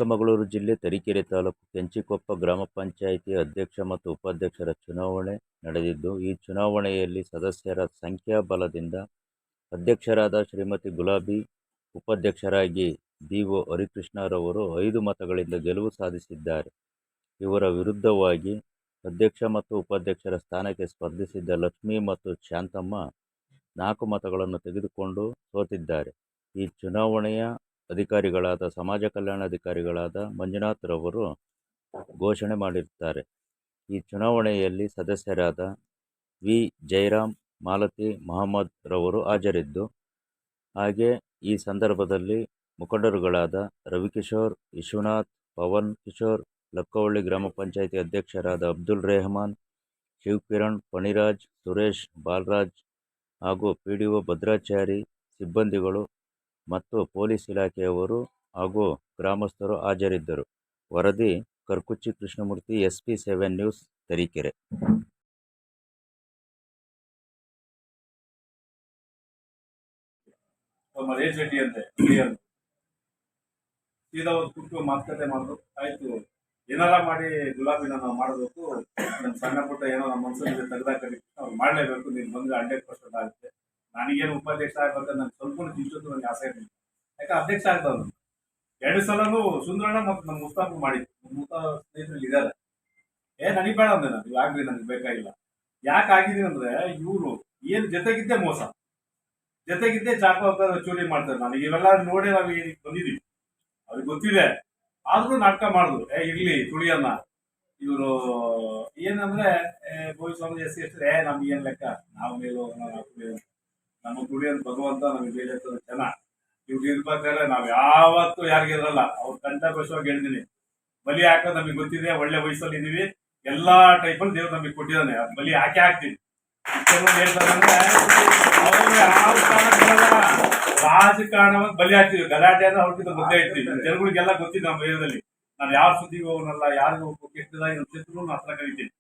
ಚಿಕ್ಕಮಗಳೂರು ಜಿಲ್ಲೆ ತರೀಕೆರೆ ತಾಲೂಕು ಕೆಂಚಿಕೊಪ್ಪ ಗ್ರಾಮ ಪಂಚಾಯಿತಿ ಅಧ್ಯಕ್ಷ ಮತ್ತು ಉಪಾಧ್ಯಕ್ಷರ ಚುನಾವಣೆ ನಡೆದಿದ್ದು, ಈ ಚುನಾವಣೆಯಲ್ಲಿ ಸದಸ್ಯರ ಸಂಖ್ಯಾಬಲದಿಂದ ಅಧ್ಯಕ್ಷರಾದ ಶ್ರೀಮತಿ ಗುಲಾಬಿ, ಉಪಾಧ್ಯಕ್ಷರಾಗಿ ದಿ.ಒ. ಹರಿಕೃಷ್ಣರವರು 5 ಮತಗಳಿಂದ ಗೆಲುವು ಸಾಧಿಸಿದ್ದಾರೆ. ಇವರ ವಿರುದ್ಧವಾಗಿ ಅಧ್ಯಕ್ಷ ಮತ್ತು ಉಪಾಧ್ಯಕ್ಷರ ಸ್ಥಾನಕ್ಕೆ ಸ್ಪರ್ಧಿಸಿದ್ದ ಲಕ್ಷ್ಮಿ ಮತ್ತು ಶಾಂತಮ್ಮ 4 ಮತಗಳನ್ನು ತೆಗೆದುಕೊಂಡು ಸೋತಿದ್ದಾರೆ. ಈ ಚುನಾವಣೆಯ ಅಧಿಕಾರಿಗಳಾದ ಸಮಾಜ ಕಲ್ಯಾಣಾಧಿಕಾರಿಗಳಾದ ಮಂಜುನಾಥ್ ರವರು ಘೋಷಣೆ ಮಾಡಿರುತ್ತಾರೆ. ಈ ಚುನಾವಣೆಯಲ್ಲಿ ಸದಸ್ಯರಾದ ವಿ. ಜಯರಾಮ್, ಮಾಲತಿ ಮಹಮ್ಮದ್ ರವರು ಹಾಜರಿದ್ದು, ಹಾಗೆ ಈ ಸಂದರ್ಭದಲ್ಲಿ ಮುಖಂಡರುಗಳಾದ ರವಿಕಿಶೋರ್, ವಿಶ್ವನಾಥ್, ಪವನ್ ಕಿಶೋರ್, ಲಕ್ಕವಳ್ಳಿ ಗ್ರಾಮ ಪಂಚಾಯಿತಿ ಅಧ್ಯಕ್ಷರಾದ ಅಬ್ದುಲ್ ರೆಹಮಾನ್, ಶಿವಕಿರಣ್, ಫಣಿರಾಜ್, ಸುರೇಶ್, ಬಾಲರಾಜ್ ಹಾಗೂ ಪಿಡಿಒ ಭದ್ರಾಚಾರಿ ಸಿಬ್ಬಂದಿಗಳು ಮತ್ತು ಪೊಲೀಸ್ ಇಲಾಖೆಯವರು ಹಾಗೂ ಗ್ರಾಮಸ್ಥರು ಹಾಜರಿದ್ದರು. ವರದಿ ಕರ್ಕುಚ್ಚಿ ಕೃಷ್ಣಮೂರ್ತಿ, SP7 ನ್ಯೂಸ್, ತರೀಕೆರೆ. ಮಹೇಶ್ ರೆಡ್ಡಿ ಅಂತೆ ಸೀದಾ ಒಂದು ಕೂತು ಮಾತುಕತೆ ಮಾಡೋದು ಆಯ್ತು. ಏನಾರ ಮಾಡಿ ಗುಲಾಬಿನ ನಾವು ಮಾಡಬೇಕು, ನಮ್ಮ ಸಣ್ಣ ಪುಟ್ಟ ಏನೋ ನಮ್ಮ ಮನಸ್ಸಲ್ಲಿ ತೆಗೆದಾಕಿ ಅವ್ರು ಮಾಡಲೇಬೇಕು, ನೀನು ಬಂದರೆ 100% ಆಗುತ್ತೆ. ನನಗೇನು ಉಪಾಧ್ಯಕ್ಷ ಆಗ್ಬೇಕಂತ ನನಗೆ ಸ್ವಲ್ಪ ನಿಂತು ನನಗೆ ಆಸೆ ಇರಲಿಲ್ಲ. ಯಾಕೆ ಅಧ್ಯಕ್ಷ ಆಗ್ತವ್ರು 2 ಸಲನೂ ಸುಂದರಣ್ಣ ಮತ್ತು ನಮ್ಮ ಮುಸ್ತಾಫ್ ಮಾಡಿದ್ದು. ನಮ್ಮ ಸ್ನೇಹಿತರಲ್ಲಿ ಇದ್ದಾರೆ. ನನಗೆ ಬೇಡ ಅಂದೆ, ನಾನು ಆಗ್ಲಿ, ನನಗೆ ಬೇಕಾಗಿಲ್ಲ. ಯಾಕೆ ಆಗಿದ್ದೀನಿ ಅಂದ್ರೆ ಇವರು ಏನು ಜೊತೆಗಿದ್ದೇ ಮೋಸ, ಜೊತೆಗಿದ್ದೇ ಚಾಕು ಚೂರಿ ಮಾಡ್ತಾರೆ. ನನಗೆ ಇವೆಲ್ಲ ನೋಡಿ ನಾವು ಬಂದಿದ್ದೀವಿ, ಅವ್ರಿಗೆ ಗೊತ್ತಿದೆ. ಆದ್ರೂ ನಾಟಕ ಮಾಡುದು, ಇರ್ಲಿ ತುಳಿಯನ್ನ. ಇವರು ಏನಂದ್ರೆ ಗೋವಿಸ್ವಾಮಿ SC ನಮ್ಗೆ ಏನ್ ಲೆಕ್ಕ, ನಾವು ಮೇಲೋ ನಮ್ಮ ತುಳಿಯನ್ ಭಗವಂತ ನಮಗೆ ಬೇರೆ ಜನ. ಇವ್ರು ಇರ್ಬೇಕಾದ್ರೆ ನಾವ್ ಯಾವತ್ತೂ ಯಾರಿಗಿರಲ್ಲ. ಅವ್ರು ಕಂಠಪಕ್ಷವಾಗಿ ಹೇಳಿದೀನಿ, ಬಲಿ ಹಾಕೋದು ನಮಗೆ ಗೊತ್ತಿದೆ. ಒಳ್ಳೆ ವಯಸ್ಸಲ್ಲಿ ಇದೀವಿ, ಎಲ್ಲಾ ಟೈಪಲ್ಲಿ ದೇವ್ರು ನಮಗೆ ಕೊಟ್ಟಿದ್ದಾನೆ. ಬಲಿ ಹಾಕಿ ಹಾಕ್ತೀವಿ. ಹೇಳ್ತಾರೆ ಅಂದ್ರೆ ರಾಜಕಾರಣವಾಗಿ ಬಲಿ ಹಾಕ್ತೀವಿ. ಗಲಾಟೆ ಅಂದ್ರೆ ಅವ್ರಿಗೆ ಮುದ್ದೆ ಇಡ್ತೀವಿ. ಜನಗಳಿಗೆಲ್ಲ ಗೊತ್ತಿದೆ ನಮ್ಮ ಏರಿಯಾದಲ್ಲಿ. ನಾನು ಯಾವ ಸುದ್ದಿಗೆ ಹೋಗೋನಲ್ಲ, ಯಾರಿಗೂ ಕೆಟ್ಟದಾಗಿ ಚಿತ್ರನು ಹತ್ರ ಕರಿತೀನಿ,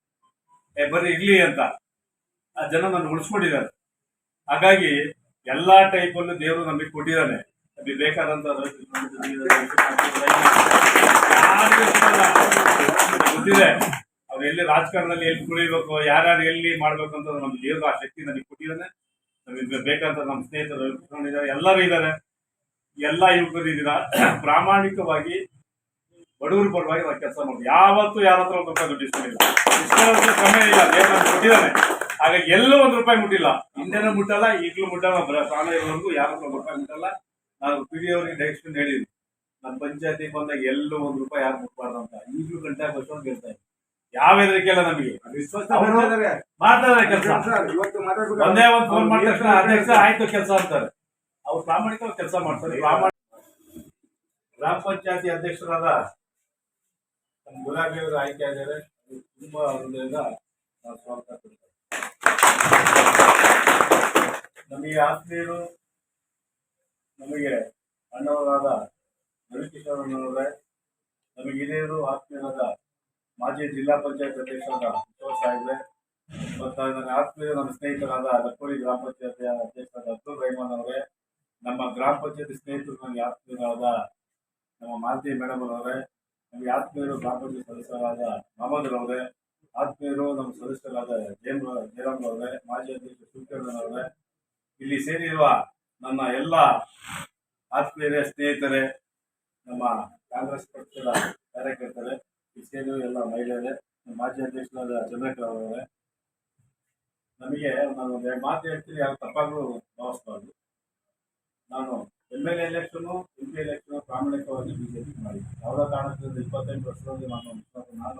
ಬರ್ರಿ ಇರ್ಲಿ ಅಂತ. ಆ ಜನ ನನ್ನ ಉಳಿಸ್ಕೊಂಡಿದ್ದಾರೆ. ಹಾಗಾಗಿ ಎಲ್ಲಾ ಟೈಪಲ್ಲೂ ದೇವರು ನಮಗೆ ಕೊಟ್ಟಿದ್ದಾನೆ. ನಮಗೆ ಬೇಕಾದಂತ ಗೊತ್ತಿದೆ. ಅವ್ರು ಎಲ್ಲಿ ರಾಜಕಾರಣದಲ್ಲಿ ಎಲ್ಲಿ ತುಳಿಬೇಕು, ಯಾರ್ಯಾರು ಎಲ್ಲಿ ಮಾಡ್ಬೇಕು ಅಂತ ನಮ್ಮ ದೇವರು ಆ ಶಕ್ತಿ ನನಗೆ ಕೊಟ್ಟಿದ್ದಾನೆ. ನಮಗೆ ಬೇಕಂತ ನಮ್ಮ ಸ್ನೇಹಿತರು ಇದ್ದಾರೆ, ಎಲ್ಲರೂ ಇದ್ದಾರೆ, ಎಲ್ಲ ಯುವಕರು ಇದ್ದೀರಾ. ಪ್ರಾಮಾಣಿಕವಾಗಿ ಬಡವರು ಪರವಾಗಿ ನಾವು ಕೆಲಸ ಮಾಡ್ತೀವಿ. ಯಾವತ್ತೂ ಯಾರ ಹತ್ರ ₹1 ದುಡ್ಡು ಇಸ್ಕೊಂಡಿಲ್ಲ, ಸಮಯ ಇಲ್ಲ. ದೇವರು ನಮ್ಗೆ ಕೊಟ್ಟಿದ್ದಾನೆ. ಹಾಗಾಗಿ ಎಲ್ಲೂ ₹1 ಮುಟ್ಟಿಲ್ಲ, ಹಿಂದೆನೂ ಮುಟ್ಟಲ್ಲ, ಈಗಲೂ ಮುಟ್ಟಲ್ಲ. ಪ್ರಾಣ ಇರೋವರೆಗೂ ಯಾರ ಹತ್ರ ₹1 ಮುಟ್ಟಲ್ಲ. ನಾನು PD ಅವರಿಗೆ ಡೈರೆಕ್ಷನ್ ಹೇಳಿದ್ವಿ, ನಮ್ಮ ಪಂಚಾಯತಿಗೆ ಬಂದಾಗ ಎಲ್ಲೂ ₹1 ಯಾರು ಮುಟ್ಬಾರ್ದು ಅಂತ. ಈಗಲೂ ಗಂಟೆ ಬರ್ಕೊಂಡು ಹೇಳ್ತಾ ಇದ್ವಿ. ಯಾವ ಹೆದರಿಕೆಲ್ಲ ನಮಗೆ, ಮಾಡ್ತಾರೆ ಕೆಲಸ. ಒಂದೇ ಒಂದು ಫೋನ್ ಮಾಡಿದ ತಕ್ಷಣ ಅಧ್ಯಕ್ಷ ಆಯ್ತು ಕೆಲಸ ಅಂತಾರೆ. ಅವ್ರು ಪ್ರಾಮಾಣಿಕವಾಗಿ ಕೆಲಸ ಮಾಡ್ತಾರೆ. ಗ್ರಾಮ ಪಂಚಾಯತಿ ಅಧ್ಯಕ್ಷರಾದ ಗುಲಾಬಿ ಅವರು ಆಯ್ಕೆ ಆಗಿದ್ದಾರೆ. ತುಂಬಾ ಹೃದಯದಿಂದ ನಾವು ಸ್ವಾಗತ ಕೊಡ್ತೇವೆ. ನಮಗೆ ಆತ್ಮೀಯರು, ನಮಗೆ ಅಣ್ಣವರಾದ ರವಿಕಿಶೋರ್ ಅಣ್ಣವರೇ, ನಮಗೆ ಹಿರಿಯರು ಆತ್ಮೀಯರಾದ ಮಾಜಿ ಜಿಲ್ಲಾ ಪಂಚಾಯತ್ ಅಧ್ಯಕ್ಷರಾದ ಕಿಶೋರ್ ಸಾಹೇಬ್ರೆ, ಮತ್ತು ನನ್ನ ಆತ್ಮೀಯರು, ನಮ್ಮ ಸ್ನೇಹಿತರಾದ ಲಕ್ಕವಳ್ಳಿ ಗ್ರಾಮ ಪಂಚಾಯತ್ ಅಧ್ಯಕ್ಷರಾದ ಅಬ್ದುಲ್ ರೆಹಮಾನ್ ಅವರೇ, ನಮ್ಮ ಗ್ರಾಮ ಪಂಚಾಯತಿ ಸ್ನೇಹಿತರು ನನಗೆ ಆತ್ಮೀಯರಾದ ನಮ್ಮ ಮಾಲತಿ ಮೇಡಮ್ ಅವರೇ, ನಮಗೆ ಆತ್ಮೀಯರು ಗ್ರಾಮ ಪಂಚಾಯತ್ ಸದಸ್ಯರಾದ ಮಹಮ್ಮದ್ ರವರೇ, ಆತ್ಮೀಯರು ನಮ್ಮ ಸದಸ್ಯರಾದ ಜಯರಾಮ್ ಅವರೇ, ಮಾಜಿ ಅಧ್ಯಕ್ಷ ಶಿವಕಿರಣ್ ಅವರೇ, ಇಲ್ಲಿ ಸೇರಿರುವ ನನ್ನ ಎಲ್ಲ ಆತ್ಮೀಯರೇ, ಸ್ನೇಹಿತರೇ, ನಮ್ಮ ಕಾಂಗ್ರೆಸ್ ಪಕ್ಷದ ಕಾರ್ಯಕರ್ತರೇ, ಇಲ್ಲಿ ಸೇರಿರುವ ಎಲ್ಲ ಮಹಿಳೆಯರೇ, ಮಾಜಿ ಅಧ್ಯಕ್ಷರಾದ ಚಂದ್ರಕರ್ ಅವರೇ, ನಮಗೆ ನಾನು ಒಂದು 2 ಮಾತು ಹೇಳ್ತೀನಿ, ಯಾರು ತಪ್ಪಾಗಲೂ ಭಾವಿಸಬಾರ್ದು. ನಾನು MLA ಎಲೆಕ್ಷನು, MP ಎಲೆಕ್ಷನು ಪ್ರಾಮಾಣಿಕವಾಗಿ ಬಿಜೆಪಿ ಮಾಡಿ, ಯಾವುದೇ ಕಾರಣದಿಂದ 25 ವರ್ಷದಲ್ಲಿ ನಾನು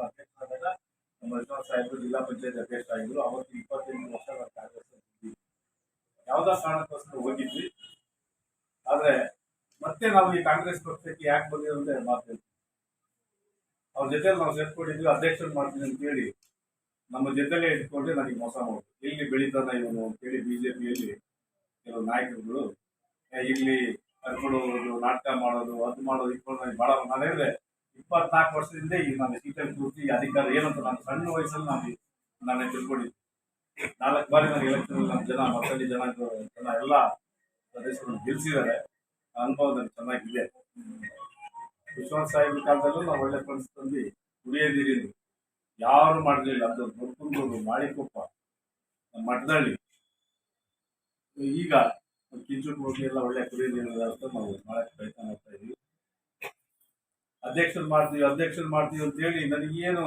ಅಧ್ಯಕ್ಷರಾದಾಗ ನಮ್ಮ ವಿಶ್ವನಾಥ್ ಸಾಹೇಬರು ಜಿಲ್ಲಾ ಪಂಚಾಯತ್ ಅಧ್ಯಕ್ಷರಾಗಿದ್ದರು. ಅವತ್ತು 25 ವರ್ಷ ಕಾಂಗ್ರೆಸ್ ಇದ್ವಿ, ಯಾವುದೇ ಕಾರಣಕ್ಕೋಸ್ಕರ ಹೋಗಿದ್ವಿ. ಆದ್ರೆ ಮತ್ತೆ ನಾವು ಈ ಕಾಂಗ್ರೆಸ್ ಪಕ್ಷಕ್ಕೆ ಯಾಕೆ ಬಂದಿರೋದೇ ಮಾತು, ಅವ್ರ ಜೊತೆ ನಾವು ಸೇರ್ಕೊಂಡಿದ್ವಿ, ಅಧ್ಯಕ್ಷರು ಮಾಡ್ತೀನಿ ಅಂತ ಹೇಳಿ ನಮ್ಮ ಜೊತೆಲೇ ಇಟ್ಕೊಂಡ್ರೆ ನನಗೆ ಮೋಸ ಮಾಡೋದು. ಇಲ್ಲಿ ಬೆಳೀತಾನ ಇವನು ಅಂತೇಳಿ ಬಿಜೆಪಿಯಲ್ಲಿ ಕೆಲವು ನಾಯಕರುಗಳು ಇಲ್ಲಿ ಕರ್ಕೊಂಡು ಹೋಗೋದು, ನಾಟಕ ಮಾಡೋದು, ಅದು ಮಾಡೋದು, ಇಟ್ಕೊಂಡು ನನಗೆ ಭಾಳ. ನಾನು ಹೇಳಿದ್ರೆ 24 ವರ್ಷದಿಂದ ಈಗ ನಾನು ಸೀಟಲ್ಲಿ ಕೂರ್ತಿ ಅಧಿಕಾರ ಏನಂತ ನಾನು ಸಣ್ಣ ವಯಸ್ಸಲ್ಲಿ ನಾನು ತಿಳ್ಕೊಂಡಿದ್ದೆ. 4 ಬಾರಿ ನಾನು ಎಲೆಕ್ಷನ್ ನಮ್ಮ ಜನ ಮಕ್ಕಳಿ ಜನ ಎಲ್ಲ ಸದಸ್ಯರು ಗೆಲ್ಲಿಸಿದ್ದಾರೆ. ಅನುಭವ ನನಗೆ ಚೆನ್ನಾಗಿದೆ. ವಿಶ್ವನಾಥ ಸಾಹೇಬ್ರ ಕಾಲದಲ್ಲೂ ನಾವು ಒಳ್ಳೆ ಪರಿಸ್ಥಿತಿ ಕುಡಿಯೋ ನೀರಿನ ಯಾರು ಮಾಡಲಿಲ್ಲ. ಅದು ಬುರ್ಕುಂದೂರು, ಮಾಳಿಕೊಪ್ಪ, ಮಠದಳ್ಳಿ, ಈಗ ಕಿಂಚುಟೂರ್ಗೆ ಎಲ್ಲ ಒಳ್ಳೆ ಕುಡಿಯೋ ನೀರಿನ ವ್ಯವಸ್ಥೆ ನಾವು ಮಾಡಕ್ಕೆ ಪ್ರಯತ್ನ ಮಾಡ್ತಾ ಇದೀವಿ. ಅಧ್ಯಕ್ಷರು ಮಾಡ್ತೀವಿ ಅಂತ ಹೇಳಿ ನನಗೇನು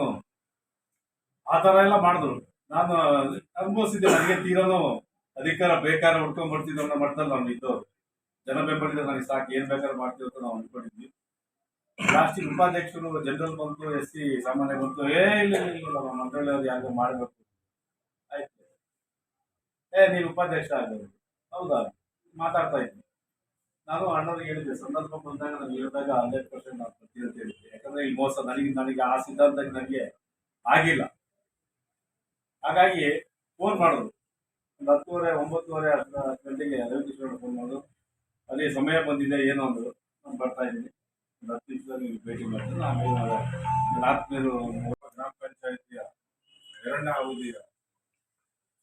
ಆ ಥರ ಎಲ್ಲ ಮಾಡಿದ್ರು. ನಾನು ಅನುಭವಿಸಿದ್ದೆ. ನನಗೆ ತೀರೋನು ಅಧಿಕಾರ ಬೇಕಾದ್ರೆ ಹುಡ್ಕೊಂಡ್ ಬರ್ತಿದ್ದೆ ಅನ್ನೋ ಮಟ್ಟದಲ್ಲಿ ನಾವು ಇದ್ದವ್ರು. ಜನ ಬೆಂಬಲಿದ್ರೆ ನನಗೆ ಸಾಕು, ಏನ್ ಬೇಕಾದ್ರೆ ಮಾಡ್ತೀವಿ ಅಂತ ನಾವು ಅನ್ಕೊಂಡಿದ್ವಿ. ಲಾಸ್ಟಿಗೆ ಉಪಾಧ್ಯಕ್ಷರು ಜನರಲ್ ಬಂತು, SC ಸಾಮಾನ್ಯ ಬಂತು. ಇಲ್ಲ ಮಂತ್ರಾಲಯವ್ರು ಯಾರಿಗೋ ಮಾಡಬೇಕು. ಆಯ್ತು, ನೀನು ಉಪಾಧ್ಯಕ್ಷ ಆಗಬೇಕು. ಹೌದಾ, ಮಾತಾಡ್ತಾ ಇದ್ವಿ. ನಾನು ಅಣ್ಣವ್ರಿಗೆ ಹೇಳಿದ್ದೆ, ಸಂದರ್ಭ ಬಂದಾಗ ನಾನು ಹೇಳಿದಾಗ 100% ನಾನು ಬರ್ತೀನಿ ಅಂತ ಹೇಳಿದ್ದೆ. ಯಾಕಂದ್ರೆ ಈ ಮೋಸ ನನಗೆ ಆ ಸಿದ್ಧಾಂತಕ್ಕೆ ನನಗೆ ಆಗಿಲ್ಲ. ಹಾಗಾಗಿ ಫೋನ್ ಮಾಡಿದ್ರು. ಒಂದು 10:30, 9:30 ಗಂಟೆಗೆ ರವಿಕಿಶೋರ್ ಫೋನ್ ಮಾಡೋದು. ಅದೇ ಸಮಯ ಬಂದಿದೆ ಏನೋ ಅಂದ್ರು. ನಾನು ಬರ್ತಾ ಇದ್ದೀನಿ, ಒಂದು 10 ನಿಮಿಷದಲ್ಲಿ ನೀವು ಭೇಟಿ ಮಾಡ್ತೀನಿ. ಆಮೇಲೆ ಆತ್ಮೀಯರು ಗ್ರಾಮ ಪಂಚಾಯಿತಿಯ 2ನೇ ಅವಧಿಯ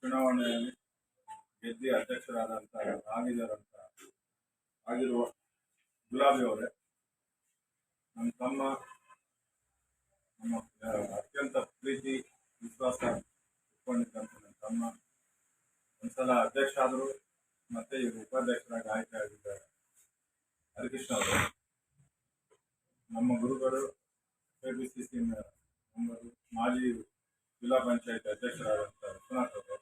ಚುನಾವಣೆಯಲ್ಲಿ ಗೆದ್ದಿ ಅಧ್ಯಕ್ಷರಾದಂಥ ಆಗಿರುವ ಗುಲಾಬಿ ಅವರೇ, ನಮ್ಮ ತಮ್ಮ, ನಮ್ಮ ಅತ್ಯಂತ ಪ್ರೀತಿ ವಿಶ್ವಾಸ ಇಟ್ಕೊಂಡಿದ್ದಂಥ ನನ್ನ ತಮ್ಮ ಒಂದ್ಸಲ ಅಧ್ಯಕ್ಷ ಆದರು. ಮತ್ತೆ ಈಗ ಉಪಾಧ್ಯಕ್ಷರಾಗಿ ಆಯ್ಕೆ ಆಗಿದ್ದಾರೆ ಹರಿಕೃಷ್ಣ ಅವರು. ನಮ್ಮ ಗುರುಗಳು, KPCC ಮೆಂಬರು, ಮಾಜಿ ಜಿಲ್ಲಾ ಪಂಚಾಯತ್ ಅಧ್ಯಕ್ಷರಾದಂಥ ವಿಶ್ವನಾಥ್ ಅವರು,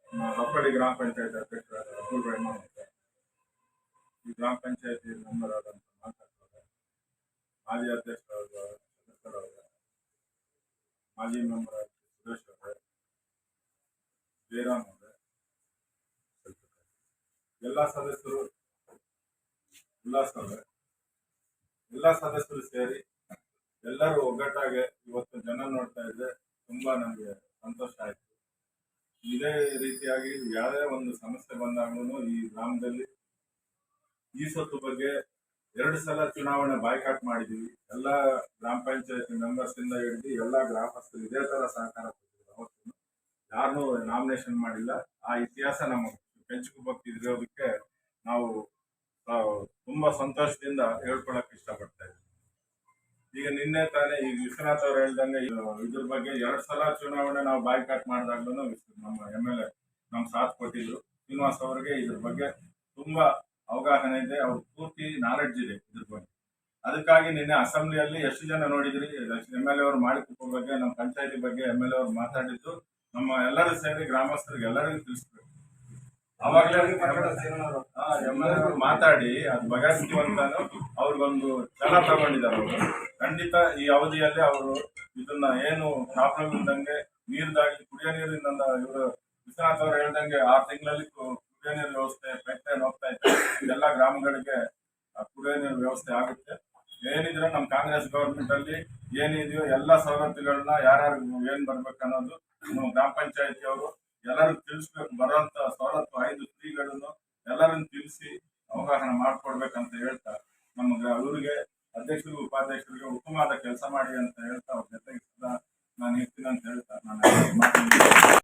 ನಮ್ಮ ಬಪ್ಪಡಿ ಗ್ರಾಮ ಪಂಚಾಯತ್ ಅಧ್ಯಕ್ಷರಾದ ಅಬ್ದುಲ್ ರೆಹಮಾನ್ ಅವರು, ಈ ಗ್ರಾಮ ಪಂಚಾಯತಿ ಮೆಂಬರ್ ಆದಂಥ ಮಾತಾಡ್ತಾರೆ, ಮಾಜಿ ಅಧ್ಯಕ್ಷರಾದ ಸದಸ್ಯರ ಅವರೇ, ಮಾಜಿ ಮೆಂಬರ್ ಆದ ಸುರೇಶ್ ಅವರೇ, ಜಯರಾಮ್ ಅವರೇ, ಎಲ್ಲ ಸದಸ್ಯರು, ಉಲ್ಲಾಸ್ ಅವರೇ, ಎಲ್ಲ ಸದಸ್ಯರು ಸೇರಿ ಎಲ್ಲರೂ ಒಗ್ಗಟ್ಟಾಗಿ ಇವತ್ತು ಜನ ನೋಡ್ತಾ ಇದ್ದೆ. ತುಂಬಾ ನನಗೆ ಸಂತೋಷ ಆಯಿತು. ಇದೇ ರೀತಿಯಾಗಿ ಯಾವುದೇ ಒಂದು ಸಮಸ್ಯೆ ಬಂದಾಗಲೂ ಈ ಗ್ರಾಮದಲ್ಲಿ ಈ ಸೊತ್ತು ಬಗ್ಗೆ 2 ಸಲ ಚುನಾವಣೆ ಬಾಯ್ಕಾಟ್ ಮಾಡಿದ್ದೀವಿ. ಎಲ್ಲ ಗ್ರಾಮ ಪಂಚಾಯತಿ ಮೆಂಬರ್ಸ್ ಇಂದ ಹಿಡಿದು ಎಲ್ಲ ಗ್ರಾಮಸ್ಥರು ಇದೇ ತರ ಸಹಕಾರ ಕೊಟ್ಟಿದ್ರು. ಅವತ್ತು ಯಾರನ್ನೂ ನಾಮಿನೇಷನ್ ಮಾಡಿಲ್ಲ. ಆ ಇತಿಹಾಸ ನಮ್ಮ ಕೆಂಚುಕುಪ್ಪಕ್ಕೆ ಇರೋದಕ್ಕೆ ನಾವು ತುಂಬಾ ಸಂತೋಷದಿಂದ ಹೇಳ್ಕೊಳಕ್ ಇಷ್ಟಪಡ್ತಾ ಇದ್ದೀವಿ. ಈಗ ನಿನ್ನೆ ತಾನೇ ಈಗ ವಿಶ್ವನಾಥ್ ಅವ್ರು ಹೇಳ್ದಂಗೆ ಇದ್ರ ಬಗ್ಗೆ 2 ಸಲ ಚುನಾವಣೆ ನಾವು ಬಾಯ್ಕಾಟ್ ಮಾಡಿದಾಗ್ಲೂ ನಮ್ಮ MLA ನಮ್ ಸಾಥ್ ಕೊಟ್ಟಿದ್ರು. ಶ್ರೀನಿವಾಸ್ ಅವರಿಗೆ ಇದ್ರ ಬಗ್ಗೆ ತುಂಬಾ ಅವಗಾಹನೆ ಇದೆ, ಅವ್ರ ಪೂರ್ತಿ ನಾಲೆಡ್ಜ್ ಇದೆ ಇದ್ರ ಬಗ್ಗೆ. ಅದಕ್ಕಾಗಿ ನಿನ್ನೆ ಅಸೆಂಬ್ಲಿಯಲ್ಲಿ ಎಷ್ಟು ಜನ ನೋಡಿದ್ರಿ, MLA ಅವರು ಮಾಳಿಕೊಪ್ಪ ಬಗ್ಗೆ, ನಮ್ಮ ಪಂಚಾಯತಿ ಬಗ್ಗೆ MLA ಅವರು ಮಾತಾಡಿದ್ದು ನಮ್ಮ ಎಲ್ಲರೂ ಸೇರಿ ಗ್ರಾಮಸ್ಥರಿಗೆ ಎಲ್ಲರಿಗೂ ತಿಳಿಸ್ಬೇಕು. ಅವಾಗಲೇ MLA ಅವರು ಮಾತಾಡಿ ಅದು ಬಗೆಹರಿಸ್ತೀವಂತಾನು ಅವ್ರಿಗೊಂದು ಛಲ ತಗೊಂಡಿದ್ದಾರೆ. ಅವರು ಖಂಡಿತ ಈ ಅವಧಿಯಲ್ಲಿ ಅವರು ಇದನ್ನ ಏನು ಪ್ರಾಬ್ಲಮ್ ಇದ್ದಂಗೆ ನೀರ್ದಾಗಿ ಕುಡಿಯೋ ನೀರಿನಿಂದ ಇವರು ವಿಶ್ವನಾಥ್ ಅವರು ಹೇಳ್ದಂಗೆ 6 ತಿಂಗಳಲ್ಲಿ ಕುಡಿಯೋ ನೀರು ವ್ಯವಸ್ಥೆ ಪೈಪ್ಲೈನ್ ಹೋಗ್ತಾ ಇತ್ತು. ಎಲ್ಲ ಗ್ರಾಮಗಳಿಗೆ ಕುಡಿಯೋ ನೀರು ವ್ಯವಸ್ಥೆ ಆಗುತ್ತೆ. ಏನಿದ್ರೆ ನಮ್ಮ ಕಾಂಗ್ರೆಸ್ ಗವರ್ಮೆಂಟ್ ಅಲ್ಲಿ ಏನಿದೆಯೋ ಎಲ್ಲ ಸವಲತ್ತುಗಳನ್ನ ಯಾರ್ಯಾರು ಏನ್ ಬರ್ಬೇಕನ್ನೋದು ನಮ್ಮ ಗ್ರಾಮ ಪಂಚಾಯತಿ ಅವರು ಎಲ್ಲರಿಗೂ ತಿಳಿಸ್ಬೇಕು. ಬರುವಂತ ಸವಲತ್ತು 5 ಫ್ರೀಗಳನ್ನು ಎಲ್ಲರನ್ನು ತಿಳಿಸಿ ಅವಗಾಹನ ಮಾಡ್ಕೊಡ್ಬೇಕಂತ ಹೇಳ್ತಾ